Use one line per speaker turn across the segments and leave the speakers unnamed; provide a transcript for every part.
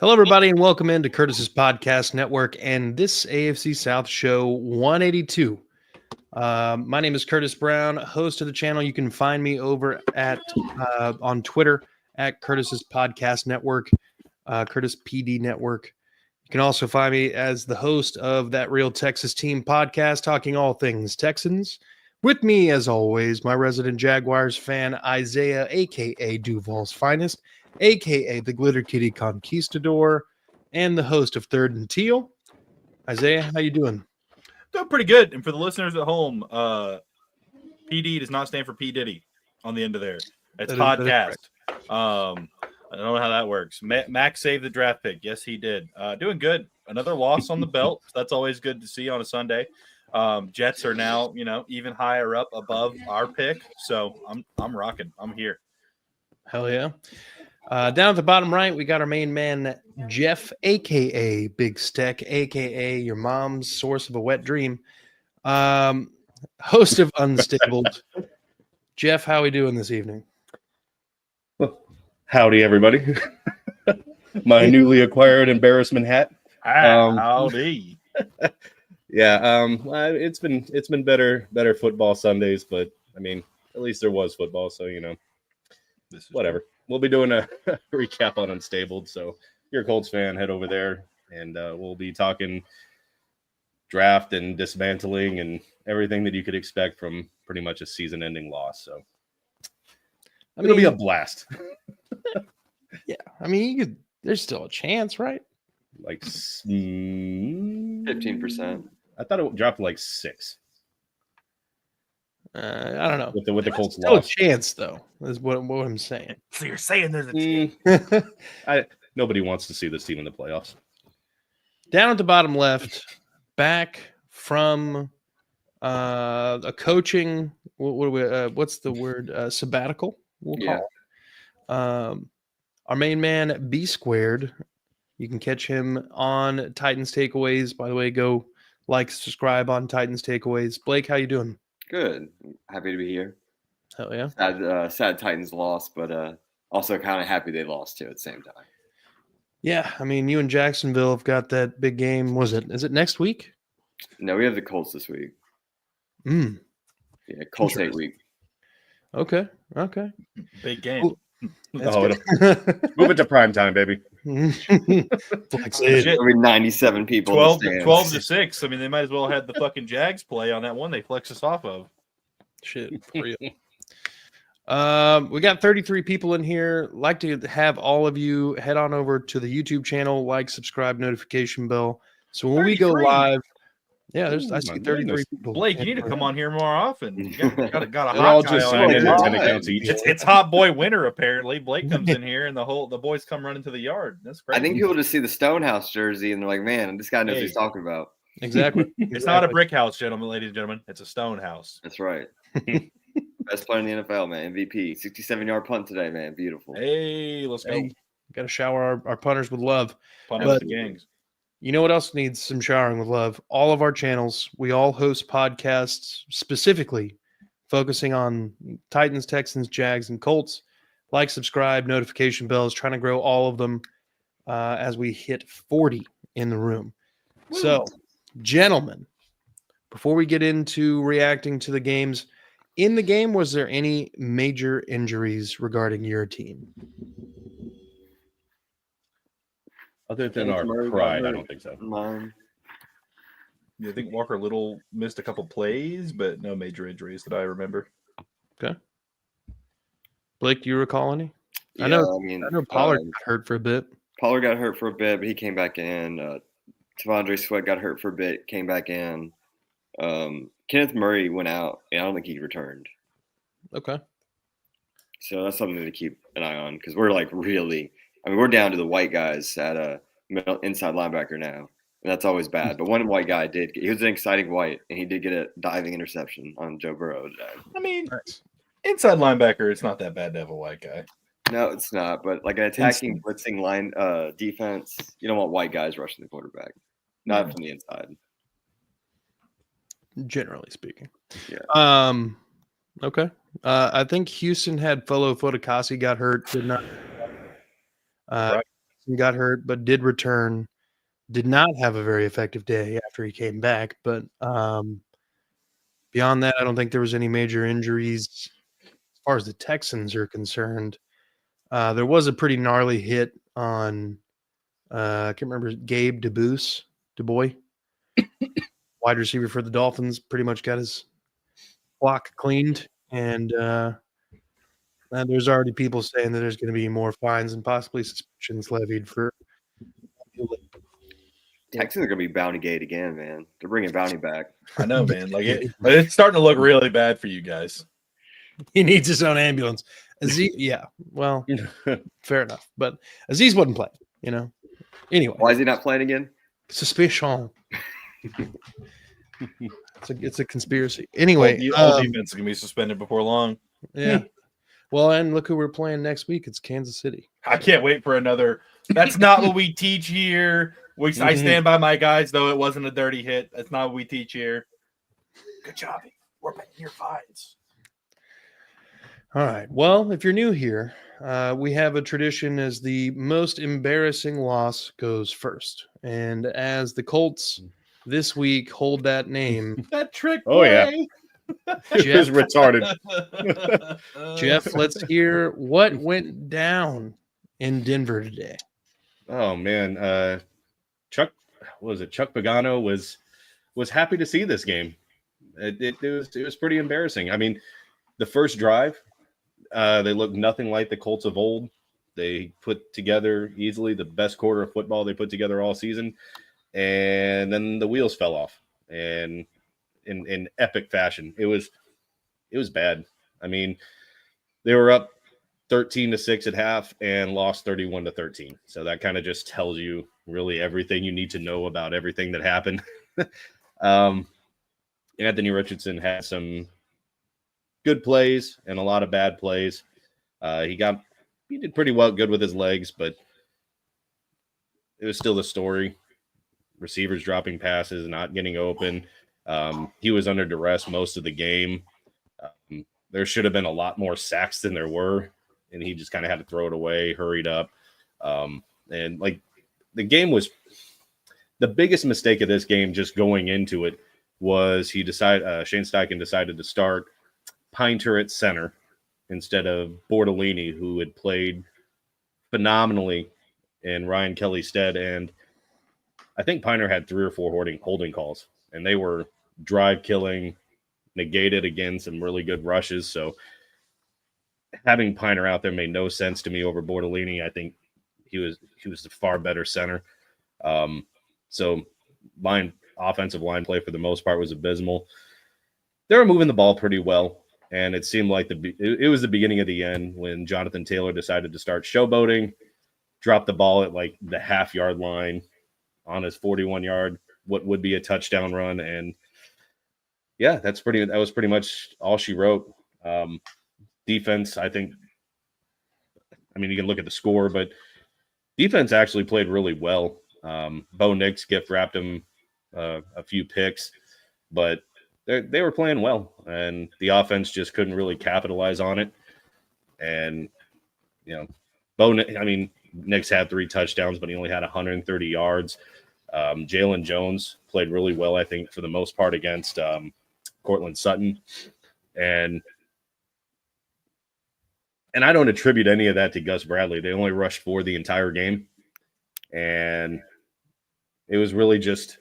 Hello, everybody, and welcome into Curtis's Podcast Network and this AFC South show 182. My name is Curtis Brown, host of the channel. You can find me over at on Twitter at Curtis's Podcast Network, Curtis PD Network. You can also find me as the host of That Real Texas Team podcast, talking all things Texans. With me, as always, my resident Jaguars fan, Isaiah, a.k.a. Duval's Finest, a.k.a. the Glitter Kitty Conquistador, and the host of Third and Teal. Isaiah, how you doing?
Doing pretty good. And for the listeners at home, PD does not stand for P. Diddy on the end of there. It's podcast. I don't know how that works. Max saved the draft pick. Yes, he did. Doing good. Another loss on the belt. That's always good to see on a Sunday. Jets are now, even higher up above our pick. So I'm rocking. I'm here.
Hell yeah. Down at the bottom right, we got our main man, Jeff, a.k.a. Big Steck, a.k.a. your mom's source of a wet dream. Host of Unstabled. Jeff, how we doing this evening?
Howdy, everybody. My newly acquired embarrassment hat.
Howdy.
Yeah, it's been better football Sundays, but I mean, at least there was football, so whatever. We'll be doing a recap on Unstabled, so if you're a Colts fan, head over there, and we'll be talking draft and dismantling and everything that you could expect from pretty much a season-ending loss. So it'll be a blast.
Yeah, I mean, there's still a chance, right?
Like 15%. I thought it dropped like 6.
I don't know.
With the Colts
still
loss.
A chance, though, is what I'm saying.
So you're saying there's a chance?
Nobody wants to see this team in the playoffs.
Down at the bottom left, back from a coaching. What's the word? Sabbatical. We'll call it. Our main man, B Squared. You can catch him on Titans Takeaways. By the way, go subscribe on Titans Takeaways. Blake, how you doing?
Good. Happy to be here.
Hell yeah.
Sad Titans lost, but also kind of happy they lost too at the same time.
Yeah, I mean, you and Jacksonville have got that big game. Is it next week?
No, we have the Colts this week. Yeah, Colts 8 week.
Okay.
Big game.
Move it to prime time, baby.
It'll be 97 people.
12-6. I mean, they might as well have had the fucking Jags play on that one they flex us off of.
Shit, for real. We got 33 people in here. Like to have all of you head on over to the YouTube channel, subscribe, notification bell. So when we go live, I see 33 people.
Blake, you need to come on here more often. You got a hot
all
guy
just
on
sign
here.
in at 10 accounts each.
It's hot boy winter apparently. Blake comes in here and the boys come running to the yard. That's crazy.
I think people just see the Stonehouse jersey and they're like, "Man, this guy knows what he's talking about."
Exactly.
It's not a brick house, ladies and gentlemen. It's a stone house.
That's right. Best player in the NFL, man. MVP. 67-yard punt today, man. Beautiful.
Hey, let's go.
Got to shower our punters with love.
Punters the gangs.
You know what else needs some showering with love? All of our channels. We all host podcasts specifically focusing on Titans, Texans, Jags, and Colts. Subscribe, notification bells, trying to grow all of them as we hit 40 in the room. Woo. So, gentlemen, before we get into reacting to the games, in the game, was there any major injuries regarding your team?
Other than our pride, I don't think so.
I think Walker Little missed a couple plays, but no major injuries that I remember.
Okay. Blake, do you recall any?
Yeah,
I know Pollard got hurt for a bit.
Pollard got hurt for a bit, but he came back in. Tavondre Sweat got hurt for a bit, came back in. Kenneth Murray went out, and I don't think he returned.
Okay.
So that's something to keep an eye on because we're we're down to the white guys at a inside linebacker now. And that's always bad. But one white guy he was an exciting white, and he did get a diving interception on Joe Burrow today.
I mean, inside linebacker, it's not that bad to have a white guy.
No, it's not. But like an attacking, blitzing line defense, you don't want white guys rushing the quarterback. Not from the inside.
Generally speaking.
Yeah.
Okay. I think Houston had Folo Fotakasi got hurt. Did not.
Right.
Richardson got hurt, but did return. Did not have a very effective day after he came back. But beyond that, I don't think there was any major injuries as far as the Texans are concerned. There was a pretty gnarly hit on I can't remember, Gabe DeBois, wide receiver for the Dolphins, pretty much got his clock cleaned. And there's already people saying that there's going to be more fines and possibly suspensions levied for.
Texans are going to be Bounty Gate again, man. They're bringing Bounty back.
I know, man. It's starting to look really bad for you guys.
He needs his own ambulance. Aziz, yeah, well, fair enough. But Aziz wasn't playing, Anyway.
Why is he not playing again?
Suspicion. It's a conspiracy. Anyway.
All defense is going to be suspended before long.
Yeah. Well, and look who we're playing next week. It's Kansas City.
I can't wait for another. That's not what we teach here. I stand by my guys, though. It wasn't a dirty hit. That's not what we teach here. Good job. We're paying your fines.
All right. Well, if you're new here, we have a tradition as the most embarrassing loss goes first. And as the Colts this week hold that name.
That trick
play. Oh, yeah. It was retarded.
Jeff, let's hear what went down in Denver today.
Oh, man. Chuck Pagano was happy to see this game. It was pretty embarrassing. I mean, the first drive, they looked nothing like the Colts of old. They put together easily the best quarter of football they put together all season, and then the wheels fell off, and in epic fashion. It was bad. I mean, they were up 13-6 at half and lost 31-13. So that kind of just tells you really everything you need to know about everything that happened. Anthony Richardson had some good plays and a lot of bad plays. He did pretty good with his legs, but it was still the story. Receivers dropping passes, not getting open. He was under duress most of the game. There should have been a lot more sacks than there were, and he just kind of had to throw it away, hurried up. And like the game was the biggest mistake of this game just going into it was Shane Steichen decided to start Pinter at center instead of Bortolini, who had played phenomenally in Ryan Kelly's stead. And I think Pinter had 3 or 4 holding calls, and they were drive killing, negated again, some really good rushes. So having Pinter out there made no sense to me over Bortolini. I think he was the far better center. So offensive line play for the most part was abysmal. They were moving the ball pretty well, and it seemed like it was the beginning of the end when Jonathan Taylor decided to start showboating, dropped the ball at like the half-yard line on his 41-yard, what would be a touchdown run. And yeah, that was pretty much all she wrote. Defense, I think, I mean, you can look at the score, but defense actually played really well. Bo Nix gift wrapped him a few picks, but they were playing well, and the offense just couldn't really capitalize on it. And, Nix had 3 touchdowns, but he only had 130 yards. Jalen Jones played really well, I think, for the most part against Cortland Sutton. And I don't attribute any of that to Gus Bradley. They only rushed 4 the entire game. And it was really just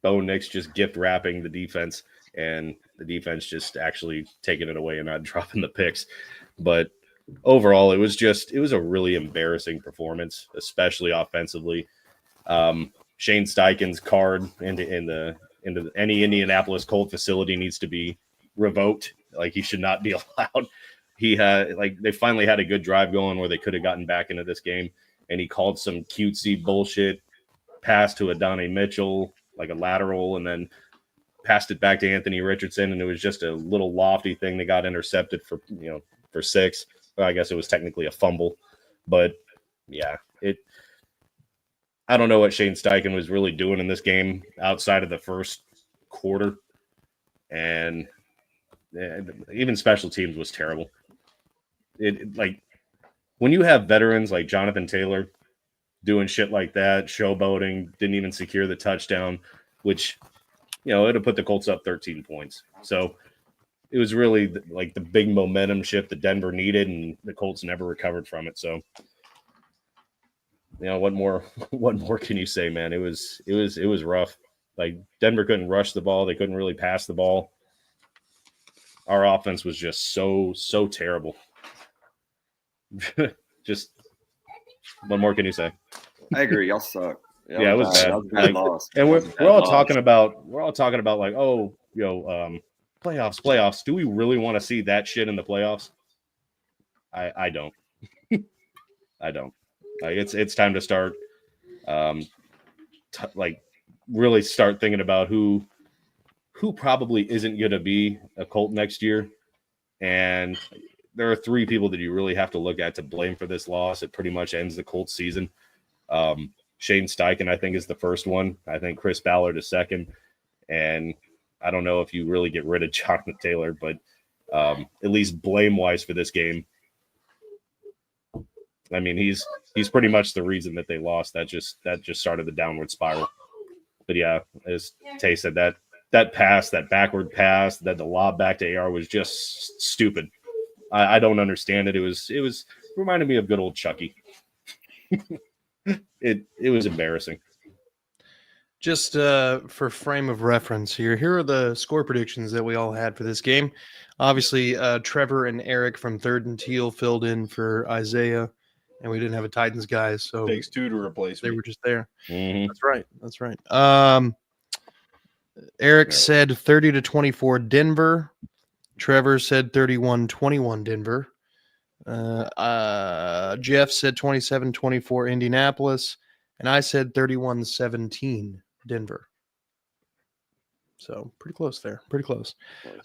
Bo Nix just gift wrapping the defense, and the defense just actually taking it away and not dropping the picks. But overall, it was a really embarrassing performance, especially offensively. Shane Steichen's card into any Indianapolis Colt facility needs to be revoked. Like, he should not be allowed. They finally had a good drive going where they could have gotten back into this game, and he called some cutesy bullshit pass to Adonai Mitchell, like a lateral, and then passed it back to Anthony Richardson, and it was just a little lofty thing that got intercepted for 6. Well, I guess it was technically a fumble, but yeah, I don't know what Shane Steichen was really doing in this game outside of the first quarter, and even special teams was terrible. When you have veterans like Jonathan Taylor doing shit like that, showboating, didn't even secure the touchdown, which, you know, it would have put the Colts up 13 points. So it was really like the big momentum shift that Denver needed, and the Colts never recovered from it. So, you know, what more can you say, man? It was rough. Like, Denver couldn't rush the ball. They couldn't really pass the ball. Our offense was just so terrible. Just what more can you say?
I agree. Y'all suck.
Yeah, it was bad.
That was a bad loss.
And we're
Bad
all
loss.
talking about like, oh, you know, playoffs. Do we really want to see that shit in the playoffs? I don't. I don't. Like, it's time to start, like, really start thinking about who probably isn't going to be a Colt next year. And there are 3 people that you really have to look at to blame for this loss. It pretty much ends the Colts season. Shane Steichen, I think, is the first one. I think Chris Ballard is second. And I don't know if you really get rid of Jonathan Taylor, but at least blame-wise for this game, I mean, he's pretty much the reason that they lost. That just started the downward spiral. But yeah, as Tay said, that pass, that backward pass, that the lob back to AR was just stupid. I don't understand it. It was reminded me of good old Chucky. It was embarrassing.
Just for frame of reference here are the score predictions that we all had for this game. Obviously, Trevor and Eric from Third and Teal filled in for Isaiah, and we didn't have a Titans guy, so
Takes 2 to replace
they
me.
were just there.
Mm-hmm.
That's right. Eric said 30-24 Denver. Trevor said 31-21 Denver. Jeff said 27-24 Indianapolis, and I said 31-17 Denver. So pretty close there. Pretty close.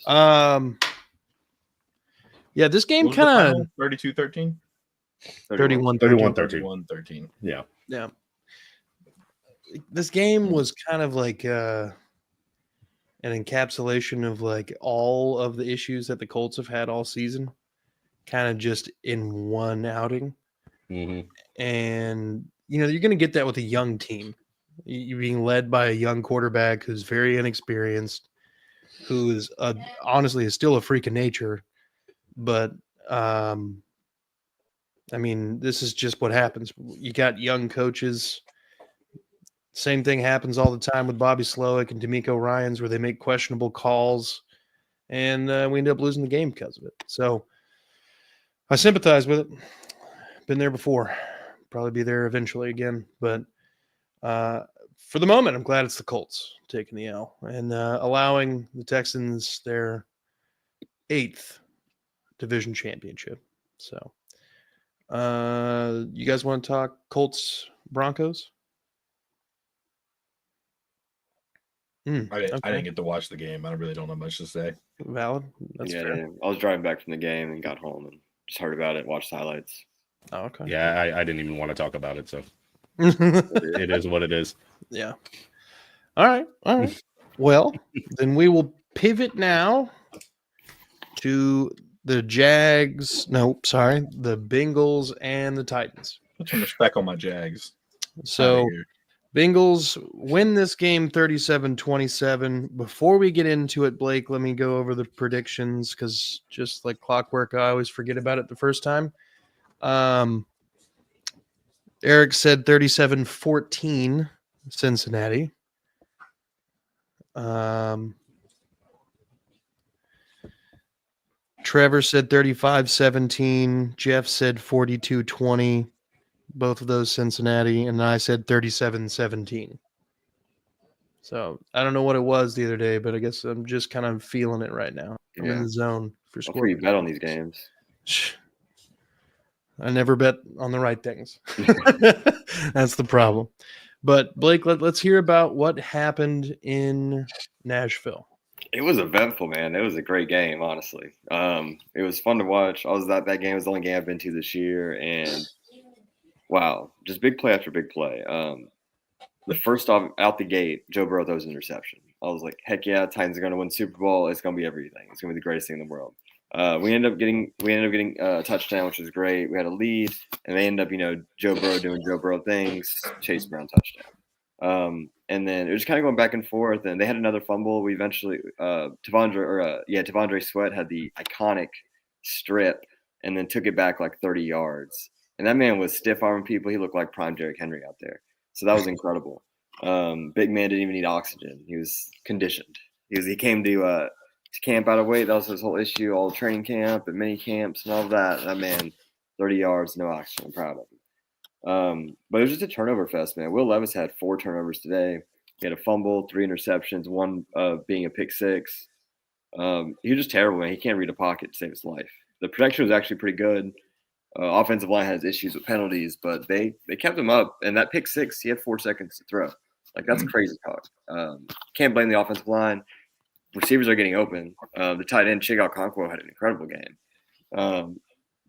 Yeah, this game kind of
32-13.
31-13.
31-13.
Yeah.
This game was kind of like an encapsulation of like all of the issues that the Colts have had all season, kind of just in one outing.
Mm-hmm.
And, you know, you're going to get that with a young team. You're being led by a young quarterback who's very inexperienced, who is honestly is still a freak of nature. But, I mean, this is just what happens. You got young coaches. Same thing happens all the time with Bobby Slowick and D'Amico Ryans, where they make questionable calls, and we end up losing the game because of it. So I sympathize with it. Been there before. Probably be there eventually again. But for the moment, I'm glad it's the Colts taking the L and allowing the Texans their 8th division championship. So you guys want to talk Colts Broncos?
I didn't get to watch the game. I really don't have much to say.
Valid. That's fair.
I was driving back from the game and got home and just heard about it, watched the highlights.
Oh, okay.
Yeah, I didn't even want to talk about it, so it is what it is.
Yeah. All right. Well, then we will pivot now to the Jags. No, sorry, the Bengals and the Titans.
Put some respect on my Jags.
So Bengals win this game 37-27. Before we get into it, Blake, let me go over the predictions because just like clockwork, I always forget about it the first time. Eric said 37-14 Cincinnati. Trevor said 35-17. Jeff said 42-20. Both of those Cincinnati, and I said 37-17. So I don't know what it was the other day, but I guess I'm just kind of feeling it right now. I'm in the zone for
That's
score.
where you bet on these games.
I never bet on the right things. That's the problem. But Blake, let's hear about what happened in Nashville.
It was eventful, man. It was a great game, honestly. It was fun to watch. That game was the only game I've been to this year, and wow, just big play after big play. The first off, out the gate, Joe Burrow throws an interception. I was like, heck yeah, Titans are going to win Super Bowl. It's going to be everything. It's going to be the greatest thing in the world. We ended up getting a touchdown, which was great. We had a lead, and they ended up, Joe Burrow doing Joe Burrow things, Chase Brown touchdown. And then it was kind of going back and forth, and they had another fumble. We eventually Tavondre Sweat had the iconic strip, and then took it back like 30 yards. And that man was stiff arming people. He looked like prime Derrick Henry out there. So that was incredible. Big man didn't even need oxygen. He was conditioned. He came to camp out of weight. That was his whole issue. All training camp and mini camps and all of that. That man, 30 yards, no oxygen. I'm proud of him. But it was just a turnover fest, man. Will Levis had 4 turnovers today. He had a fumble, 3 interceptions, one being a pick 6. He was just terrible, man. He can't read a pocket to save his life. The protection was actually pretty good. Offensive line has issues with penalties, but they kept him up. And that pick 6, he had 4 seconds to throw. Like, that's crazy talk. Can't blame the offensive line. Receivers are getting open. The tight end, Chig Okonkwo, had an incredible game.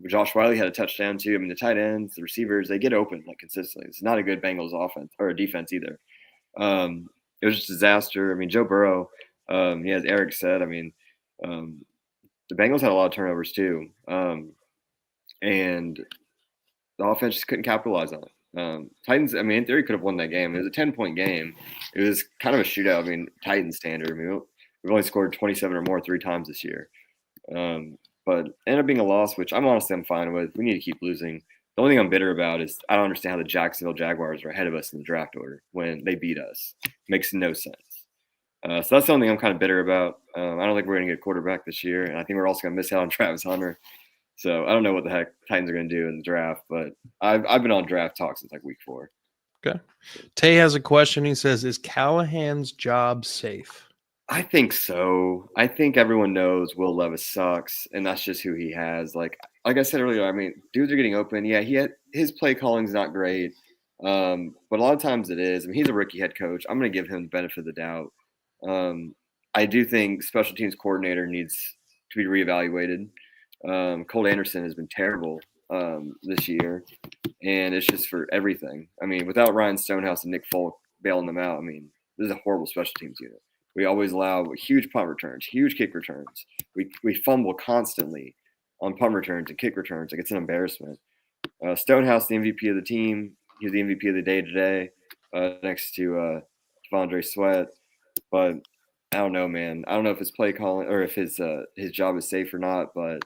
Josh Wiley had a touchdown, too. I mean, the tight ends, the receivers, they get open, like, consistently. It's not a good Bengals offense or defense either. It was just a disaster. I mean, Joe Burrow, as Eric said, I mean, the Bengals had a lot of turnovers, too. And the offense just couldn't capitalize on it. Titans, I mean, in theory, could have won that game. It was a 10-point game. It was kind of a shootout. I mean, Titans standard. I mean, we've only scored 27 or more 3 times this year. But ended up being a loss, which I'm fine with. We need to keep losing. The only thing I'm bitter about is I don't understand how the Jacksonville Jaguars are ahead of us in the draft order when they beat us. Makes no sense. So that's something I'm kind of bitter about. I don't think we're going to get a quarterback this year, and I think we're also going to miss out on Travis Hunter. So I don't know what the heck Titans are going to do in the draft, but I've been on draft talk since like week 4.
Okay. Tay has a question. He says, is Callahan's job safe?
I think so. I think everyone knows Will Levis sucks, and that's just who he has. Like I said earlier, I mean, dudes are getting open. Yeah, his play calling's not great, but a lot of times it is. I mean, he's a rookie head coach. I'm going to give him the benefit of the doubt. I do think special teams coordinator needs to be reevaluated. Colt Anderson has been terrible this year, and it's just for everything. I mean, without Ryan Stonehouse and Nick Folk bailing them out, I mean, this is a horrible special teams unit. We always allow huge punt returns, huge kick returns. We fumble constantly on punt returns and kick returns. Like, it's an embarrassment. Stonehouse, the MVP of the team. He was the MVP of the day today, next to Tavondre Sweat. But I don't know, man. I don't know if his play calling or if his job is safe or not. But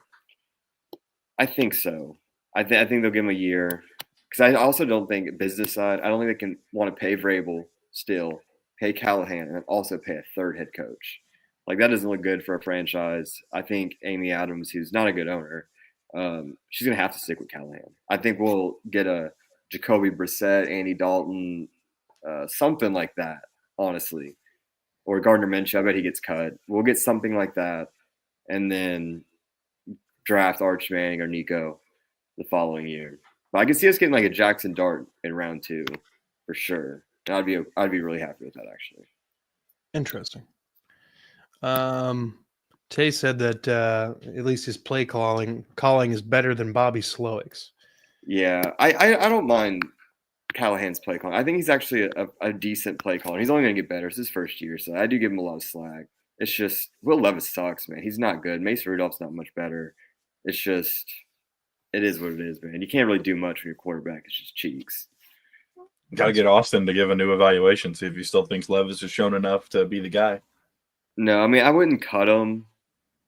I think so. I think they'll give him a year, because I also don't think business side. I don't think they can want to pay Vrabel still, pay Callahan, and also pay a 3rd head coach. Like, that doesn't look good for a franchise. I think Amy Adams, who's not a good owner, she's going to have to stick with Callahan. I think we'll get a Jacoby Brissett, Andy Dalton, something like that, honestly. Or Gardner Minshew. I bet he gets cut. We'll get something like that, and then draft Arch Manning or Nico the following year. But I can see us getting like a Jackson Dart in round 2 for sure. I'd be really happy with that, actually.
Interesting. Tay said that at least his play calling is better than Bobby Slowick's.
Yeah, I don't mind Callahan's play calling. I think he's actually a decent play caller. He's only going to get better. It's his first year, so I do give him a lot of slack. It's just Will Levis sucks, man. He's not good. Mace Rudolph's not much better. It's just it is what it is, man. You can't really do much when your quarterback is just cheeks.
Got to get Austin to give a new evaluation, see if he still thinks Levis has shown enough to be the guy.
No, I mean, I wouldn't cut him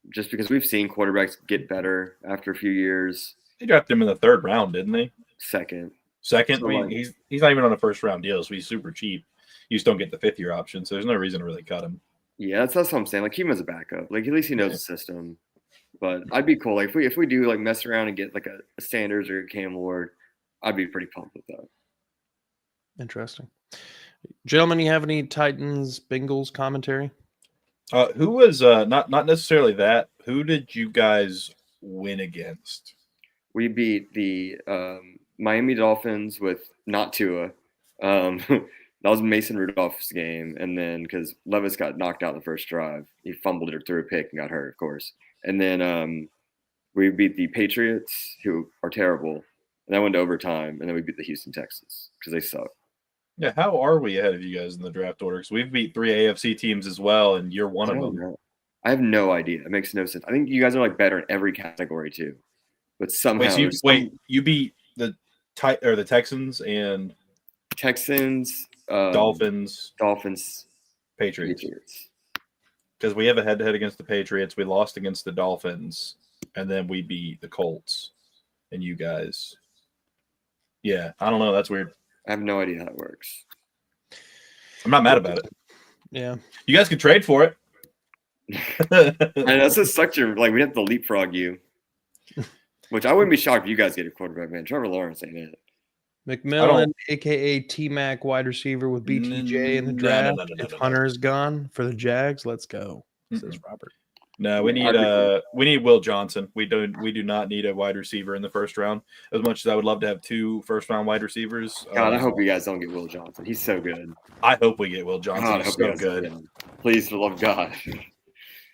just because we've seen quarterbacks get better after a few years.
They drafted him in the 3rd round, didn't they?
Second.
So
like,
he's not even on a first-round deal, so he's super cheap. You just don't get the 5th-year option, so there's no reason to really cut him.
Yeah, that's what I'm saying. Like, keep him as a backup. Like, at least he knows the system. But I'd be cool. Like, if we do like mess around and get like a Sanders or a Cam Ward, I'd be pretty pumped with that.
Interesting. Gentlemen, you have any Titans Bengals commentary?
Who was not necessarily that? Who did you guys win against?
We beat the Miami Dolphins with not Tua. That was Mason Rudolph's game, and then because Levis got knocked out in the first drive, he fumbled it through a pick and got hurt, of course. And then we beat the Patriots, who are terrible, and that went to overtime. And then we beat the Houston Texans because they suck.
Yeah, how are we ahead of you guys in the draft order? Because we've beat 3 AFC teams as well, and you're one of them.
I have no idea. It makes no sense. I think you guys are like better in every category too, but somehow
you beat the Texans and
Texans,
Dolphins,
Patriots.
Because we have a head-to-head against the Patriots. We lost against the Dolphins, and then we beat the Colts and you guys. Yeah, I don't know. That's weird.
I have no idea how it works.
I'm not mad about it.
Yeah.
You guys can trade for it.
And that's just such a like we have to leapfrog you. Which I wouldn't be shocked if you guys get a quarterback, man. Trevor Lawrence ain't it.
McMillan, aka T-Mac, wide receiver with BTJ in the draft. If Hunter is gone for the Jags, let's go, says Robert.
No, we need Will Johnson. We do not need a wide receiver in the first round. As much as I would love to have 2 first-round wide receivers.
God, I hope you guys don't get Will Johnson. He's so good.
I hope we get Will Johnson.
God,
He's so good.
Please, for the love of God.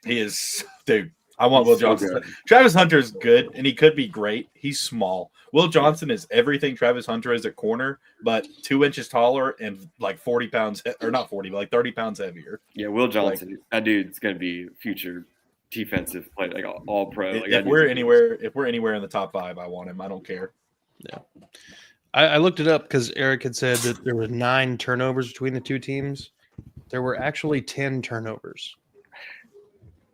He is, dude. I want Will Johnson. So Travis Hunter's good, and he could be great. He's small. Will Johnson is everything Travis Hunter is at corner, but 2 inches taller and like 40 pounds, or not 40, but like 30 pounds heavier.
Yeah, Will Johnson, that dude's going to be future defensive player, like all pro. Like
if we're anywhere in the top 5, I want him. I don't care.
Yeah. I looked it up because Eric had said that there were 9 turnovers between the 2 teams. There were actually 10 turnovers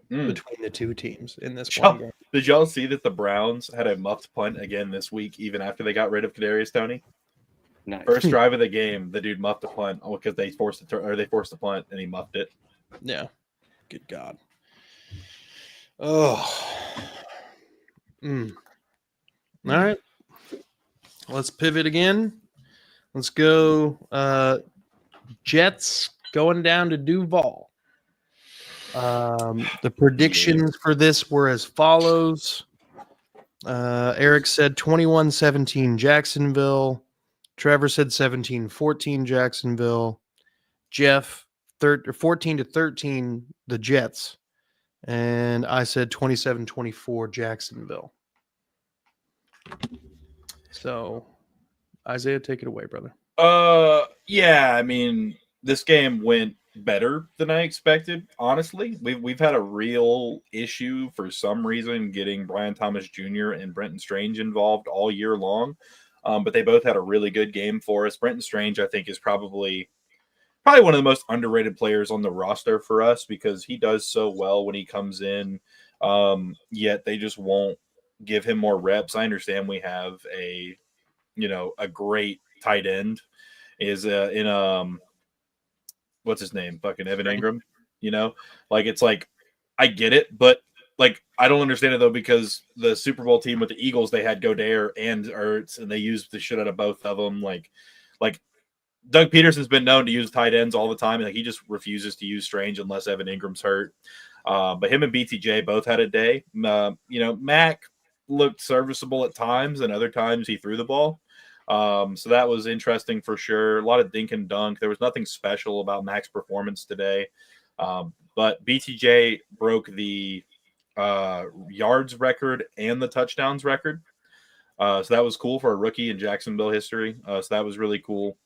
between the 2 teams in this one game.
Did y'all see that the Browns had a muffed punt again this week, even after they got rid of Kadarius Toney?
Nice.
First drive of the game, the dude muffed a punt because they forced the punt and he muffed it.
Yeah. Good God. Oh. All right. Let's pivot again. Let's go. Jets going down to Duval. The predictions for this were as follows. Eric said 21-17 Jacksonville. Trevor said 17-14 Jacksonville. Jeff 14-13 the Jets. And I said 27-24 Jacksonville. So, Isaiah, take it away, brother.
Yeah, I mean, this game went better than I expected, honestly. We've had a real issue for some reason getting Brian Thomas Jr. and Brenton Strange involved all year long. But they both had a really good game for us. Brenton Strange, I think, is probably one of the most underrated players on the roster for us because he does so well when he comes in. Yet they just won't give him more reps. I understand we have a great tight end is what's his name? Fucking Evan Ingram, it's like, I get it, but like, I don't understand it though, because the Super Bowl team with the Eagles, they had Goddard and Ertz and they used the shit out of both of them. Like Doug Peterson's been known to use tight ends all the time. And he just refuses to use Strange unless Evan Ingram's hurt. But him and BTJ both had a day. Mac looked serviceable at times and other times he threw the ball. So that was interesting for sure. A lot of dink and dunk. There was nothing special about Mac's performance today. But BTJ broke the yards record and the touchdowns record. So that was cool for a rookie in Jacksonville history. So that was really cool.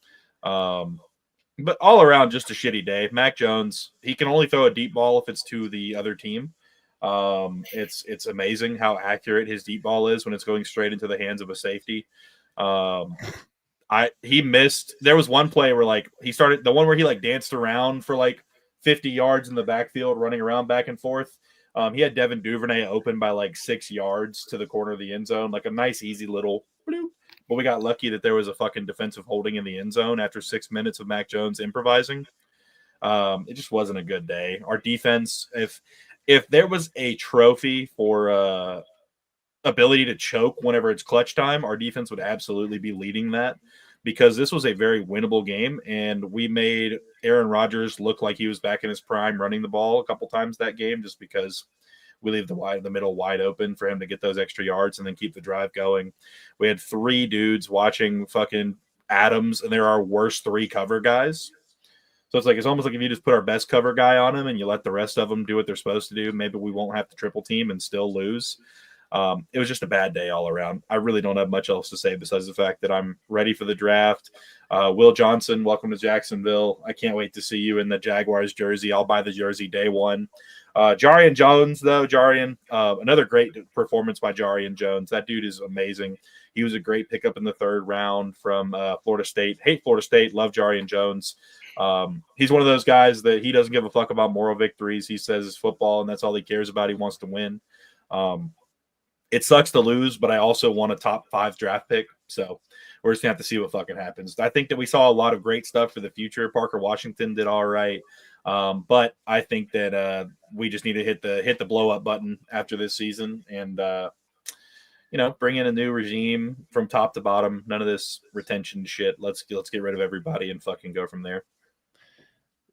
But all around, just a shitty day. Mac Jones, he can only throw a deep ball if it's to the other team. It's amazing how accurate his deep ball is when it's going straight into the hands of a safety. He missed. There was one play where he started the one where he danced around for 50 yards in the backfield, running around back and forth. He had Devin Duvernay open by 6 yards to the corner of the end zone, a nice easy little bloop. But we got lucky that there was a fucking defensive holding in the end zone after 6 minutes of Mac Jones improvising. It just wasn't a good day. Our defense, if there was a trophy for ability to choke whenever it's clutch time, our defense would absolutely be leading that, because this was a very winnable game, and we made Aaron Rodgers look like he was back in his prime running the ball a couple times that game, just because we leave the middle wide open for him to get those extra yards and then keep the drive going. We had 3 dudes watching fucking Adams, and they're our worst 3 cover guys. So it's almost like if you just put our best cover guy on him and you let the rest of them do what they're supposed to do, maybe we won't have to triple team and still lose. It was just a bad day all around. I really don't have much else to say besides the fact that I'm ready for the draft. Will Johnson, welcome to Jacksonville. I can't wait to see you in the Jaguars jersey. I'll buy the jersey day one. Jarian Jones, though, another great performance by Jarian Jones. That dude is amazing. He was a great pickup in the third round from Florida State. Hate Florida State, love Jarian Jones. He's one of those guys that he doesn't give a fuck about moral victories. He says it's football, and that's all he cares about. He wants to win. It sucks to lose, but I also want a top 5 draft pick. So we're just going to have to see what fucking happens. I think that we saw a lot of great stuff for the future. Parker Washington did all right. But I think that we just need to hit the blow up button after this season and, bring in a new regime from top to bottom. None of this retention shit. Let's get rid of everybody and fucking go from there.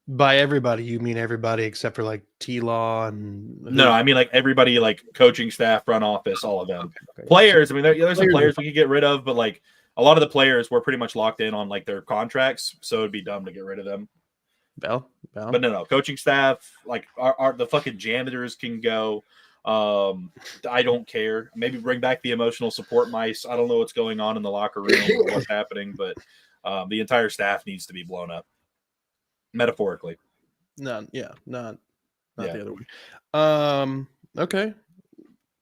By everybody, you mean everybody except for like T-Law and
no, I mean like everybody, like coaching staff, front office, all of them. Okay. Players. I mean, there's some players we could get rid of, but like a lot of the players were pretty much locked in on like their contracts, so it'd be dumb to get rid of them.
Bell.
But no, coaching staff, like our the fucking janitors can go. I don't care. Maybe bring back the emotional support mice. I don't know what's going on in the locker room or what's happening, but the entire staff needs to be blown up. Metaphorically.
Not the other way. Okay.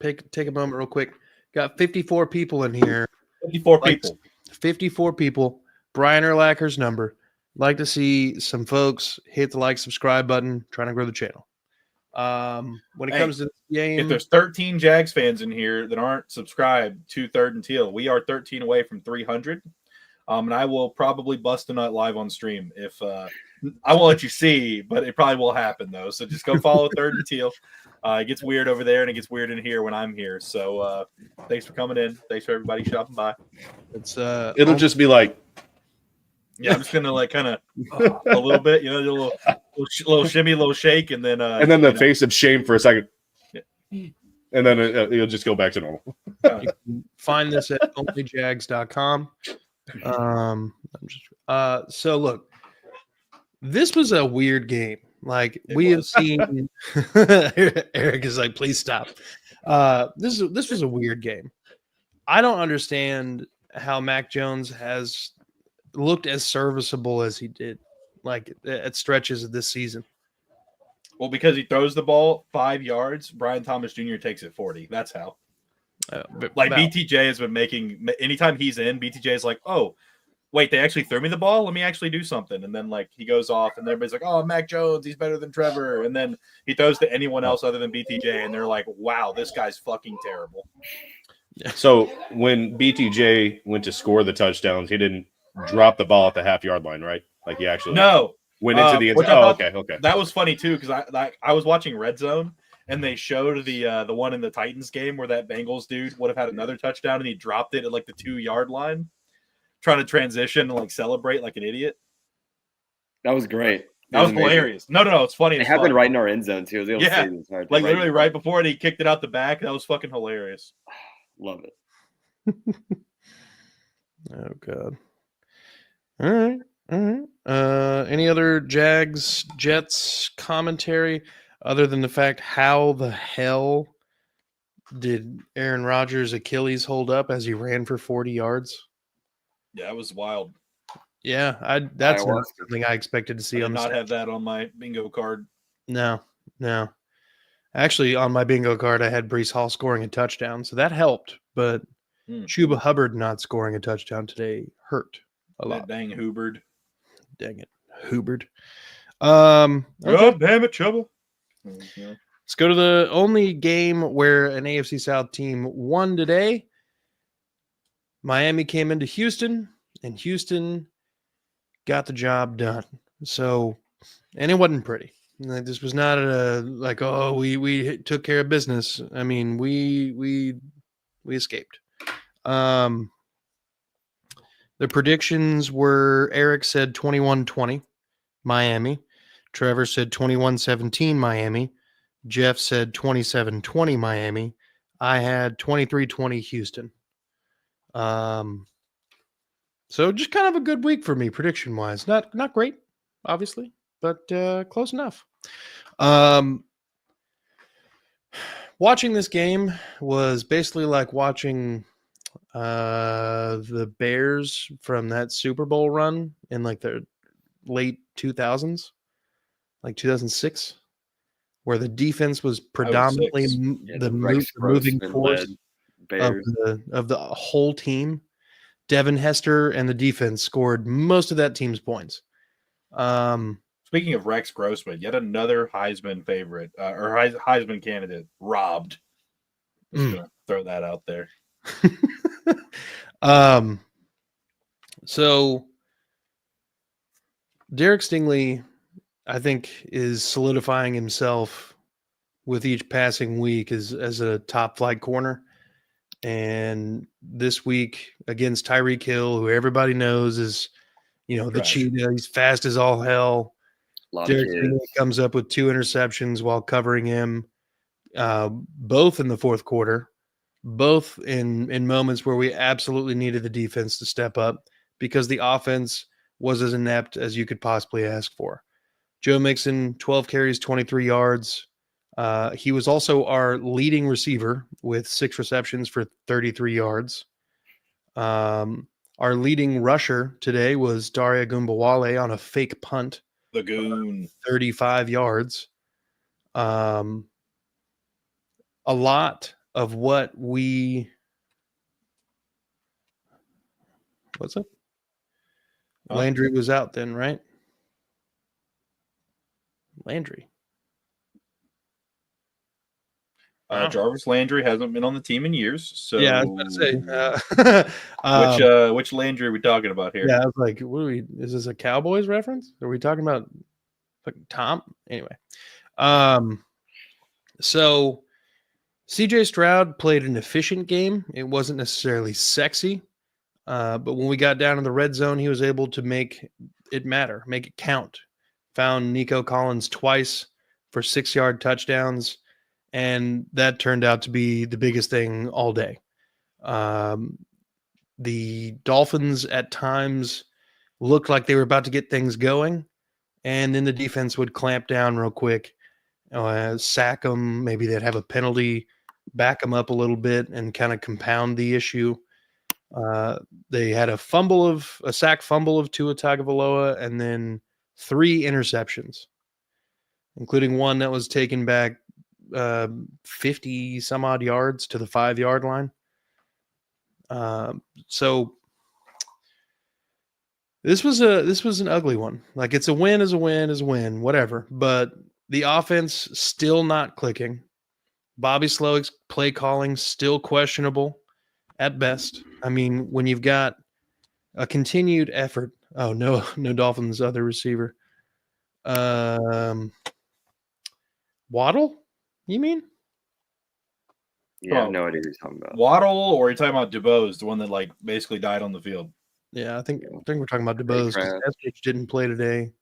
Take a moment real quick. Got 54 people in here. 54 people. Brian Urlacher's number. Like to see some folks hit the like, subscribe button, trying to grow the channel. When it comes to this game,
if there's 13 Jags fans in here that aren't subscribed to Third and Teal, we are 13 away from 300. And I will probably bust a nut live on stream if I won't let you see, but it probably will happen though. So just go follow Third and Teal. It gets weird over there and it gets weird in here when I'm here. So thanks for coming in. Thanks for everybody stopping by.
It'll just be like,
yeah, I'm just gonna like kind of a little bit, a little shimmy, little shake, and then
the face of shame for a second, and then it'll just go back to normal.
You can find this at onlyjags.com. So look, this was a weird game. Like we have seen. Eric is like, please stop. This was a weird game. I don't understand how Mac Jones has looked as serviceable as he did, like at stretches of this season.
Well, because he throws the ball 5 yards, Brian Thomas Jr. takes it 40. That's how. BTJ has been making, anytime he's in, BTJ is like, oh, wait, they actually threw me the ball? Let me actually do something. And then like he goes off and everybody's like, oh, Mac Jones, he's better than Trevor. And then he throws to anyone else other than BTJ. And they're like, wow, this guy's fucking terrible.
So when BTJ went to score the touchdowns, he didn't drop the ball at the half-yard line, right? Like he actually went into the end zone. Oh, okay.
That was funny too, because I was watching Red Zone and they showed the one in the Titans game where that Bengals dude would have had another touchdown and he dropped it at like the 2-yard line, trying to transition and like celebrate like an idiot.
That was great.
That was hilarious. No, it's funny.
It happened right in our end zone too. I was able to see this
like literally right before it, he kicked it out the back. That was fucking hilarious.
Love it.
Oh god. All right. Any other Jags Jets commentary other than the fact how the hell did Aaron Rodgers' Achilles hold up as he ran for 40 yards?
Yeah, it was wild.
Yeah, that's not something I expected to see.
I did not have that on my bingo card.
No. Actually, on my bingo card, I had Breece Hall scoring a touchdown, so that helped. But Chuba Hubbard not scoring a touchdown today hurt a lot.
That dang Hubbard.
Dang it, Hubbard.
God damn it, Chuba.
Let's go to the only game where an AFC South team won today. Miami came into Houston, and Houston got the job done. So, and it wasn't pretty. This was not we took care of business. I mean, we escaped. The predictions were Eric said 21-20 Miami. Trevor said 21-17 Miami. Jeff said 27-20 Miami. I had 23-20 Houston. So just kind of a good week for me prediction wise. Not great, obviously, but close enough. Watching this game was basically like watching the Bears from that Super Bowl run in like the late 2000s, like 2006, where the defense was predominantly
06.
the
Rex
moving
Grossman
force
led
of
Bears.
the whole team. Devin Hester and the defense scored most of that team's points.
Speaking of Rex Grossman, yet another Heisman favorite or Heisman candidate robbed. Just gonna throw that out there.
So Derek Stingley, I think, is solidifying himself with each passing week as a top flight corner. And this week against Tyreek Hill, who everybody knows is, the cheetah, he's fast as all hell. Derek Stingley comes up with 2 interceptions while covering him, both in the fourth quarter, both in moments where we absolutely needed the defense to step up because the offense was as inept as you could possibly ask for. Joe Mixon, 12 carries, 23 yards. He was also our leading receiver with 6 receptions for 33 yards. Our leading rusher today was Daria Gumbawale on a fake punt.
The goon.
35 yards. A lot of what we... What's up? Landry was out then, right? Landry.
Jarvis Landry hasn't been on the team in years. So
yeah, I was going to
say. Which Landry are we talking about here?
Yeah, I was like, is this a Cowboys reference? Are we talking about Tom? Anyway. So CJ Stroud played an efficient game. It wasn't necessarily sexy. But when we got down in the red zone, he was able to make it matter, make it count. Found Nico Collins twice for 6-yard touchdowns, and that turned out to be the biggest thing all day. The Dolphins at times looked like they were about to get things going, and then the defense would clamp down real quick, sack them. Maybe they'd have a penalty, back them up a little bit, and kind of compound the issue. They had a sack fumble of Tua Tagovailoa, and then 3 interceptions, including one that was taken back 50 some odd yards to the 5-yard line. So this was an ugly one. Like, it's a win is a win is a win, whatever. But the offense still not clicking. Bobby Slowick's play calling still questionable at best. I mean, when you've got a continued effort. Oh, no Dolphins other receiver. Waddle, you mean?
Yeah, I have no idea what you're talking about.
Waddle, or are you talking about DuBose, the one that basically died on the field?
Yeah, I think we're talking about DuBose. Eskridge didn't play today.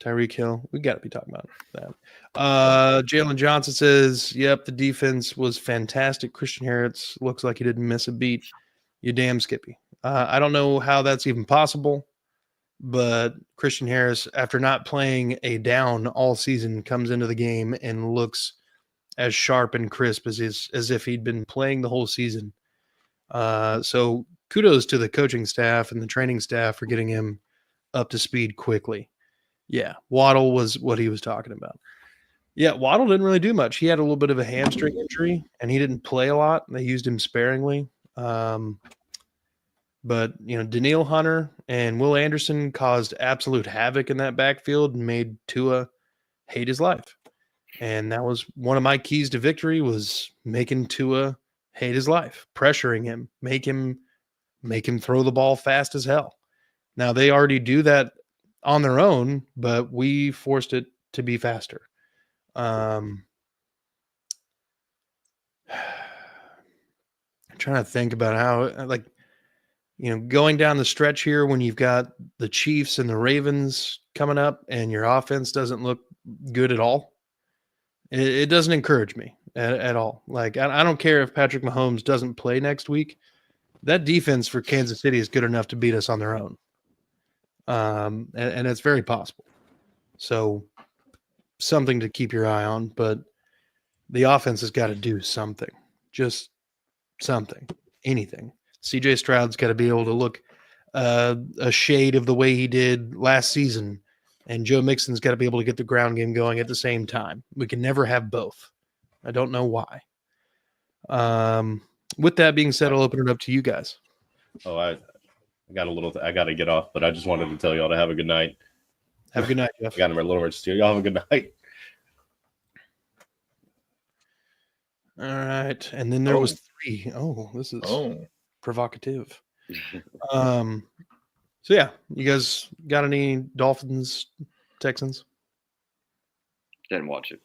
Tyreek Hill. We got to be talking about that. Jalen Johnson says, yep, the defense was fantastic. Christian Harris looks like he didn't miss a beat. You damn Skippy. I don't know how that's even possible, but Christian Harris, after not playing a down all season, comes into the game and looks as sharp and crisp as if he'd been playing the whole season. So kudos to the coaching staff and the training staff for getting him up to speed quickly. Yeah, Waddle was what he was talking about. Yeah, Waddle didn't really do much. He had a little bit of a hamstring injury, and he didn't play a lot. They used him sparingly. But, Danielle Hunter and Will Anderson caused absolute havoc in that backfield and made Tua hate his life. And that was one of my keys to victory, was making Tua hate his life, pressuring him, make him throw the ball fast as hell. Now, they already do that on their own, but we forced it to be faster. I'm trying to think about how, going down the stretch here when you've got the Chiefs and the Ravens coming up and your offense doesn't look good at all. It doesn't encourage me at all. Like, I don't care if Patrick Mahomes doesn't play next week. That defense for Kansas City is good enough to beat us on their own. And it's very possible. So something to keep your eye on, but the offense has got to do something, just something. anything. CJ Stroud's got to be able to look a shade of the way he did last season, and Joe Mixon's got to be able to get the ground game going at the same time. We can never have both. I don't know why. With that being said, I'll open it up to you guys.
Oh, I got I got to get off, but I just wanted to tell y'all to have a good night.
Have a good night, Jeff.
I got a little more to steal. Y'all have a good night.
All right. And then there was 3. Oh, this is provocative. So yeah, you guys got any Dolphins, Texans?
Didn't watch it.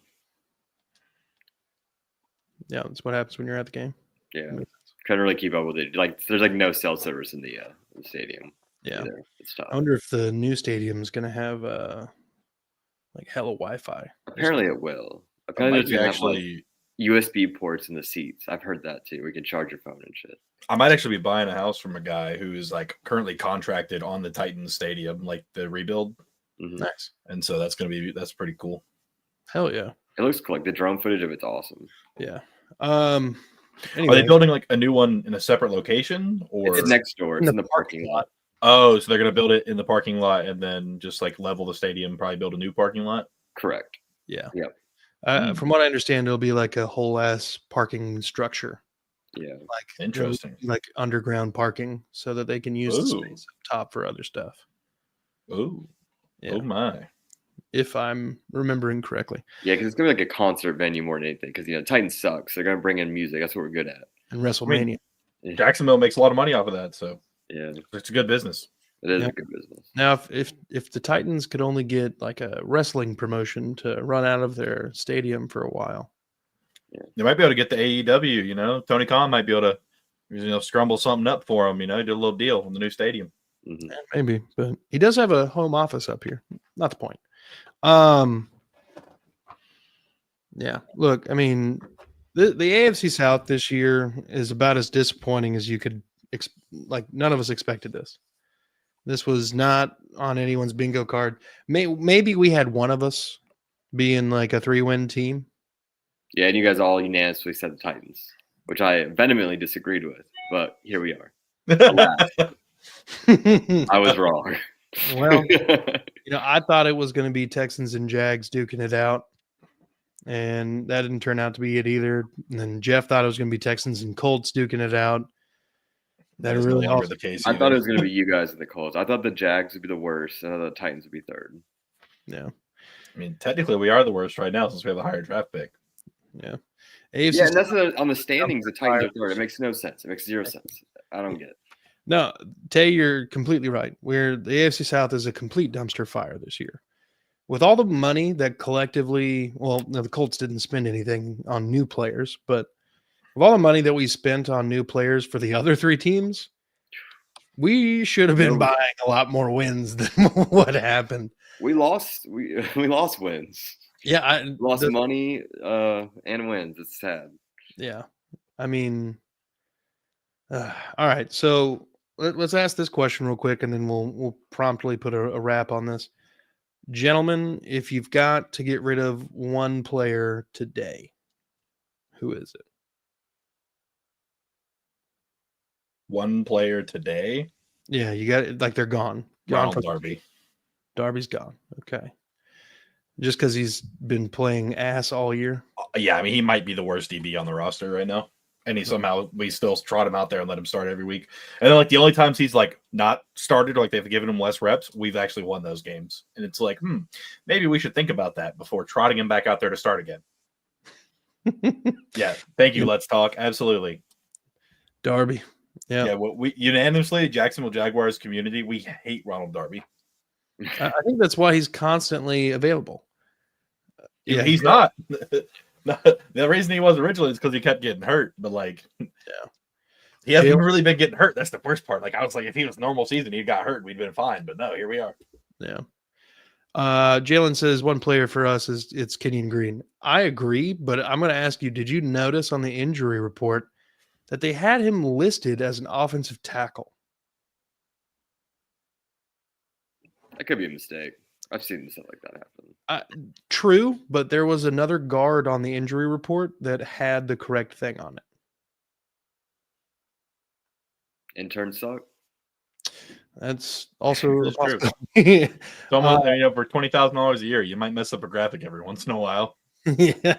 Yeah, that's what happens when you're at the game.
Yeah, couldn't really keep up with it. Like, there's like no cell service in the stadium.
Yeah,
either. It's tough.
I wonder if the new stadium is going to have like hella Wi-Fi.
Apparently, it will. Apparently,
Might
there's
be
gonna
actually.
have like USB ports in the seats. I've heard that too. We can charge your phone and shit.
I might actually be buying a house from a guy who is like currently contracted on the Titans stadium, like the rebuild.
Mm-hmm.
Nice.
And so that's pretty cool.
Hell yeah.
It looks cool. Like the drone footage of it's awesome.
Yeah.
Anyway.
Anyway.
Are they building like a new one in a separate location, or
It's next door? It's in the parking lot.
Oh, so they're gonna build it in the parking lot and then just like level the stadium, probably build a new parking lot.
Correct.
Yeah.
Yep.
From what I understand, it'll be like a whole ass parking structure.
Yeah.
Like
Interesting.
like underground parking, so that they can use the space up top for other stuff.
Oh,
yeah.
Oh my!
If I'm remembering correctly.
Yeah, because it's gonna be like a concert venue more than anything. Because Titans sucks. They're gonna bring in music. That's what we're good at.
And WrestleMania.
Jacksonville makes a lot of money off of that, so
yeah,
it's a good business.
It is a good business.
Now, if the Titans could only get like a wrestling promotion to run out of their stadium for a while,
they might be able to get the AEW. Tony Khan might be able to, scramble something up for them. Do a little deal in the new stadium.
Mm-hmm.
Yeah, maybe. But he does have a home office up here. Not the point. Yeah. Look, I mean, the AFC South this year is about as disappointing as you could. None of us expected this. This was not on anyone's bingo card. Maybe we had one of us being like a 3-win team.
Yeah, and you guys all unanimously said the Titans, which I vehemently disagreed with. But here we are. I was wrong.
Well, I thought it was going to be Texans and Jags duking it out, and that didn't turn out to be it either. And then Jeff thought it was going to be Texans and Colts duking it out. That
is
really
no longer the case.
I thought it was going to be you guys and the Colts. I thought the Jags would be the worst, and I thought the Titans would be third.
Yeah.
I mean, technically, we are the worst right now since we have a higher draft pick.
Yeah.
AFC and that's on the standings. The Titans are third. It makes no sense. It makes zero sense. I don't get it.
No, Tay, you're completely right. The AFC South is a complete dumpster fire this year. With all the money that collectively, the Colts didn't spend anything on new players, but with all the money that we spent on new players for the other 3 teams, we should have been buying a lot more wins than what happened.
We lost. We lost wins.
Yeah,
lost money and wins. It's sad.
Yeah, I mean, all right. So let's ask this question real quick, and then we'll promptly put a wrap on this. Gentlemen, if you've got to get rid of one player today, who is it?
One player today?
Yeah, you got it. Like they're gone.
Ronald Darby.
Darby's gone. Okay. Just because he's been playing ass all year?
Yeah, I mean, he might be the worst DB on the roster right now. And we still trot him out there and let him start every week. And then, the only times he's, not started or, they've given him less reps, we've actually won those games. And it's like, maybe we should think about that before trotting him back out there to start again. Yeah, thank you. Let's talk. Absolutely.
Darby. Yeah.
Yeah, we unanimously, Jacksonville Jaguars community, we hate Ronald Darby.
I think that's why he's constantly available.
Yeah, he's not. The reason he was originally is because he kept getting hurt, but he hasn't really been getting hurt. That's the worst part. I was like, if he was normal season, he got hurt, we'd been fine. But no, here we are.
Yeah. Jalen says one player for us it's Kenyon Green. I agree, but I'm going to ask you: did you notice on the injury report that they had him listed as an offensive tackle?
That could be a mistake. I've seen stuff like that happen.
True, but there was another guard on the injury report that had the correct thing on it.
Interns suck.
That's also a
It's true.
possibility.
So almost, for $20,000 a year, you might mess up a graphic every once in a while.
Yeah.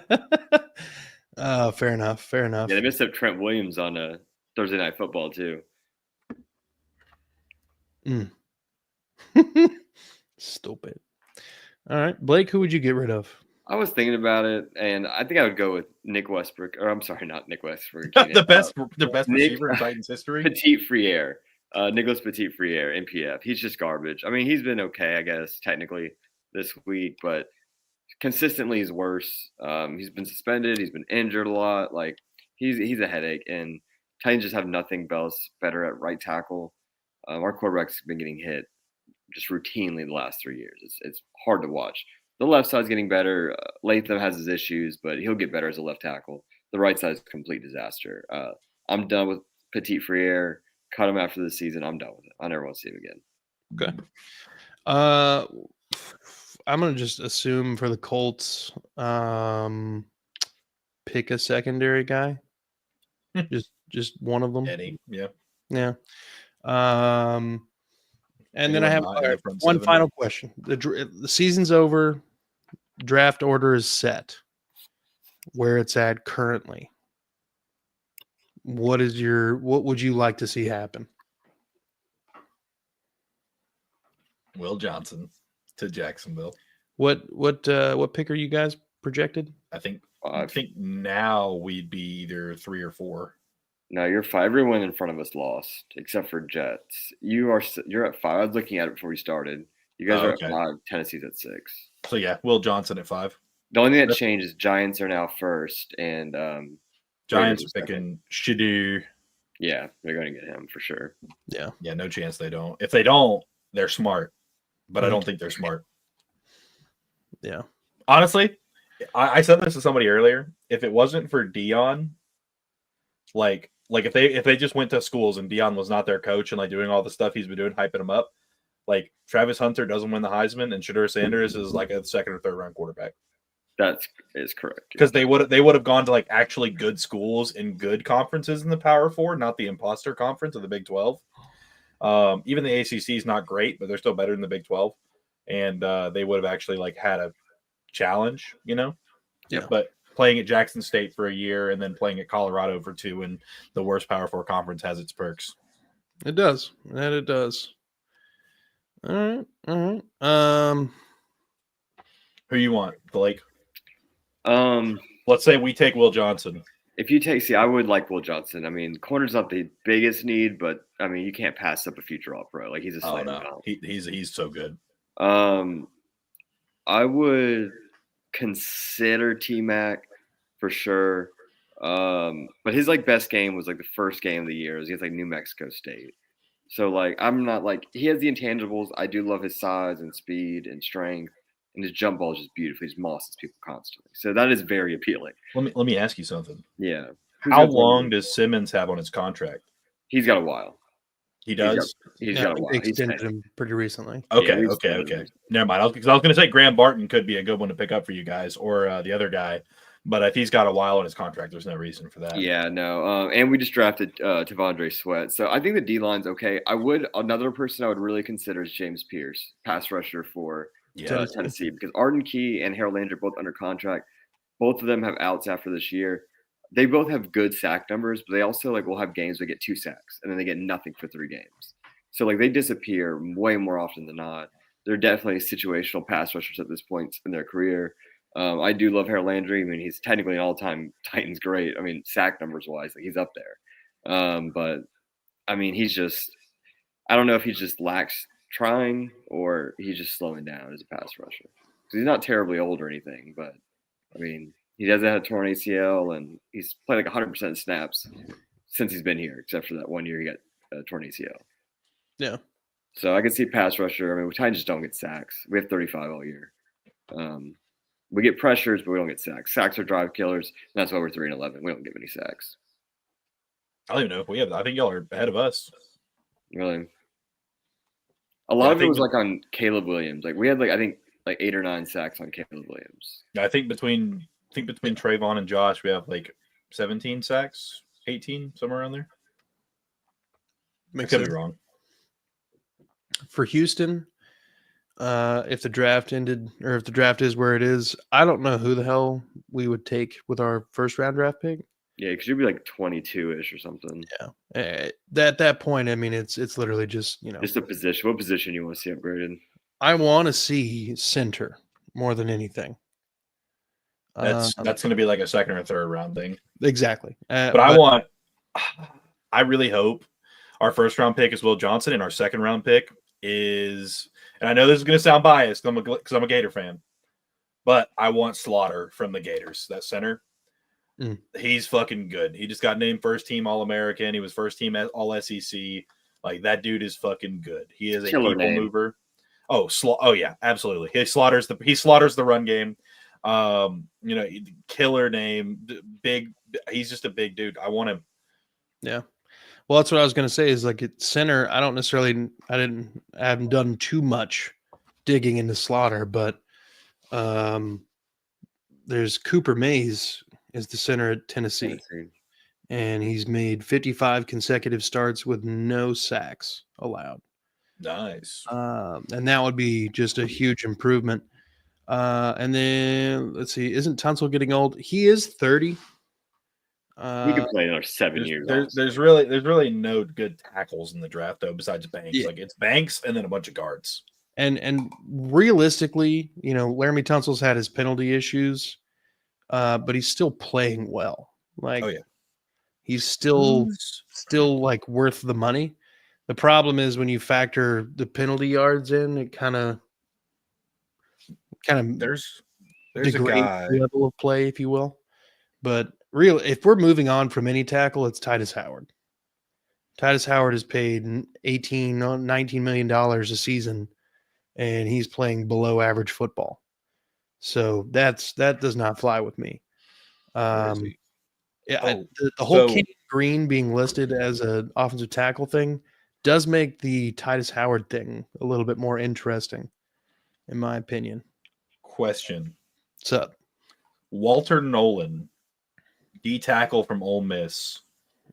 Fair enough. Fair enough.
Yeah, they messed up Trent Williams on Thursday Night Football too.
Stupid. All right, Blake, who would you get rid of?
I was thinking about it, and I think I would go with Nick Westbrook. Or I'm sorry, not Nick Westbrook.
the best
Nick,
receiver in Titans history.
Petit Friere. Nicholas Petit Friere, NPF. He's just garbage. I mean, he's been okay, I guess, technically this week, but consistently he's worse. He's been suspended. He's been injured a lot. Like he's a headache, and Titans just have nothing else better at right tackle. Our quarterback's been getting hit just routinely the last 3 years. It's hard to watch. The left side's getting better. Latham has his issues, but he'll get better as a left tackle. The right side's a complete disaster. I'm done with Petit Friere. Cut him after the season. I'm done with it. I never want to see him again.
Okay. I'm gonna just assume for the Colts, pick a secondary guy. just one of them.
Eddie, yeah.
And then I have one final question. The season's over. Draft order is set. Where it's at currently. What would you like to see happen?
Will Johnson to Jacksonville.
What pick are you guys projected?
I think now we'd be either 3 or 4.
No, you're 5. Everyone in front of us lost except for Jets. You're at 5. I was looking at it before we started. You guys are at 5. Tennessee's at 6.
So yeah, Will Johnson at 5.
The only thing that changed is Giants are now first, and
Giants are picking Shadu.
Yeah, they're going to get him for sure.
Yeah,
no chance they don't. If they don't, they're smart, but I don't think they're smart.
Yeah,
honestly, I said this to somebody earlier. If it wasn't for Dion, like if they just went to schools and Dion was not their coach and like doing all the stuff he's been doing, hyping him up, like Travis Hunter doesn't win the Heisman and Shedeur Sanders is like a 2nd or 3rd round quarterback.
That is correct.
Because they would have gone to like actually good schools in good conferences in the Power 4, not the imposter conference of the Big 12. Even the ACC is not great, but they're still better than the Big 12. And they would have actually like had a challenge,
Yeah.
But playing at Jackson State for a year and then playing at Colorado for 2 in the worst Power 4 conference has its perks.
It does. It does. All right.
Who you want, Blake? Let's say we take Will Johnson.
If you take, I would like Will Johnson. I mean, corner's not the biggest need, but I mean, you can't pass up a future All-Pro. Like he's a slam dunk.
He's so good.
I would consider T-Mac for sure. But his like best game was like the first game of the year. It was against like New Mexico State. So like I'm not like he has the intangibles. I do love his size and speed and strength. And his jump ball is just beautiful. He mosses people constantly. So that is very appealing.
Let me ask you something.
Yeah.
How long does Simmons have on his contract?
He's got a while.
He does?
He's got a while.
They extended him pretty recently.
Okay. Never mind. Because I was going to say Graham Barton could be a good one to pick up for you guys or the other guy. But if he's got a while on his contract, there's no reason for that.
Yeah, no. And we just drafted Tavondre Sweat. So I think the D-line's okay. Another person I would really consider is James Pierce, pass rusher for Tennessee, because Arden Key and Harold Landry are both under contract. Both of them have outs after this year. They both have good sack numbers, but they also like will have games where they get 2 sacks and then they get nothing for 3 games. So like they disappear way more often than not. They're definitely situational pass rushers at this point in their career. I do love Harold Landry. I mean, he's technically an all-time Titans great. I mean, sack numbers wise, like he's up there. But I mean, I don't know if he just lacks trying or he's just slowing down as a pass rusher. Because he's not terribly old or anything, but I mean, he doesn't have a torn ACL and he's played like 100% snaps since he's been here, except for that 1 year he got a torn ACL.
Yeah.
So I can see pass rusher. I mean, we Titans just don't get sacks. We have 35 all year. We get pressures, but we don't get sacks. Sacks are drive killers, and that's why we're 3-11. We don't get many sacks.
I don't even know if we have. I think y'all are ahead of us.
Really? A lot of it was like on Caleb Williams. Like we had I think 8 or 9 sacks on Caleb Williams.
I think between Trayvon and Josh, we have like 17 sacks, 18, somewhere around there. I could be wrong.
For Houston, if the draft ended or if the draft is where it is, I don't know who the hell we would take with our first round draft pick.
Yeah, because you'd be like 22-ish or something.
Yeah. At that point, I mean, it's literally just,
Just a position. What position you want to see upgraded?
I want to see center more than anything.
That's going to be like a second or third round thing.
Exactly.
But I really hope our first round pick is Will Johnson and our second round pick is, and I know this is going to sound biased because I'm a Gator fan, but I want Slaughter from the Gators, that center. He's fucking good. He just got named first team All-American. He was first team All-SEC. Like, that dude is fucking good. He is a people mover. Oh yeah, absolutely. He slaughters the run game. Killer name, big. He's just a big dude. I want him.
Yeah. Well, that's what I was going to say is like at center, I haven't done too much digging into Slaughter, but there's Cooper Mays is the center at Tennessee. And he's made 55 consecutive starts with no sacks allowed.
Nice.
And that would be just a huge improvement. And then let's see, isn't Tunsil getting old? He is 30.
He could play another 7 years.
There's really no good tackles in the draft though, besides Banks.
Yeah.
Like, it's Banks and then a bunch of guards.
And realistically, Laramie Tunsil's had his penalty issues, but he's still playing well. Like, he's still like worth the money. The problem is when you factor the penalty yards in, it kind of
there's a
guy level of play, if you will. But if we're moving on from any tackle, it's Titus Howard. Titus Howard is paid $19 million a season, and he's playing below average football. So that does not fly with me. The whole Kenyon Green being listed as an offensive tackle thing does make the Titus Howard thing a little bit more interesting, in my opinion.
Question.
What's up?
Walter Nolan, D tackle from Ole Miss.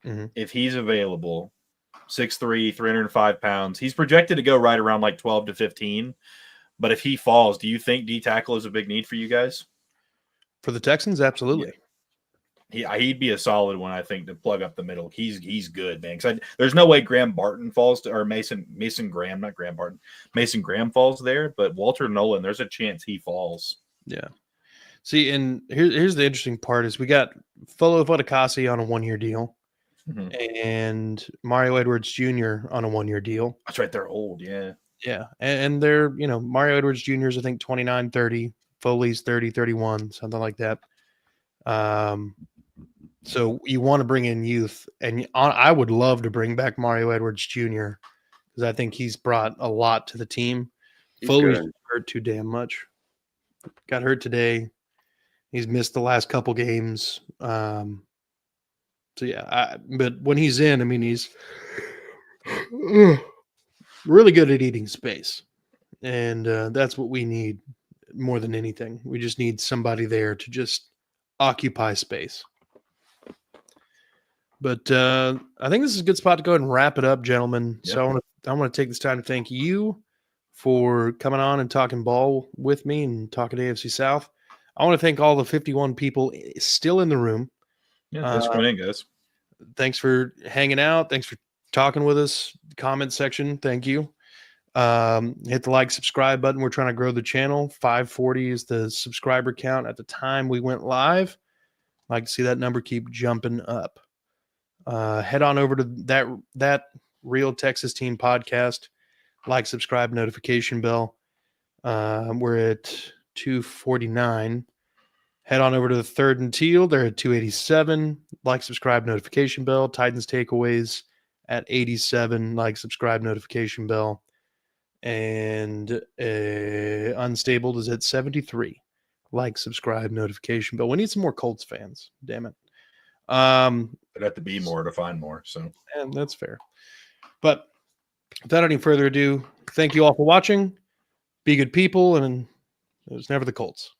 Mm-hmm.
If he's available, 6'3", 305 pounds. He's projected to go right around like 12 to 15. But if he falls, do you think D tackle is a big need for you guys?
For the Texans, absolutely.
Yeah. He'd be a solid one, I think, to plug up the middle. He's good, man. Because there's no way Graham Barton falls or Mason Graham, not Graham Barton. Mason Graham falls there, but Walter Nolan, there's a chance he falls.
Yeah. See, and here's the interesting part is we got Folo Fodikasi on a 1-year deal. Mm-hmm. And Mario Edwards Jr. on a 1-year deal.
That's right. They're old. Yeah.
Yeah. And they're, Mario Edwards Jr. is, I think, 29, 30. Foley's 30, 31, something like that. So you want to bring in youth. And I would love to bring back Mario Edwards Jr. because I think he's brought a lot to the team. Foley's hurt too damn much. Got hurt today. He's missed the last couple games. So yeah, but when he's in, I mean, he's really good at eating space, and that's what we need more than anything. We just need somebody there to just occupy space. But I think this is a good spot to go ahead and wrap it up, gentlemen. Yep. So I want to take this time to thank you for coming on and talking ball with me and talking AFC South. I want to thank all the 51 people still in the room.
Yeah, thanks for coming in, guys.
Thanks for hanging out. Thanks for talking with us. Comment section, thank you. Hit the like, subscribe button. We're trying to grow the channel. 540 is the subscriber count at the time we went live. I'd like to see that number keep jumping up. Head on over to that Real Texas Team podcast. Like, subscribe, notification bell. We're at 249. Head on over to the Third and Teal. They're at 287. Like, subscribe, notification bell. Titans Takeaways at 87. Like, subscribe, notification bell. And Unstabled is at 73. Like, subscribe, notification bell. We need some more Colts fans. Damn it.
There'd have to be more to find more. So,
and that's fair. But without any further ado, thank you all for watching. Be good people, and it was never the Colts.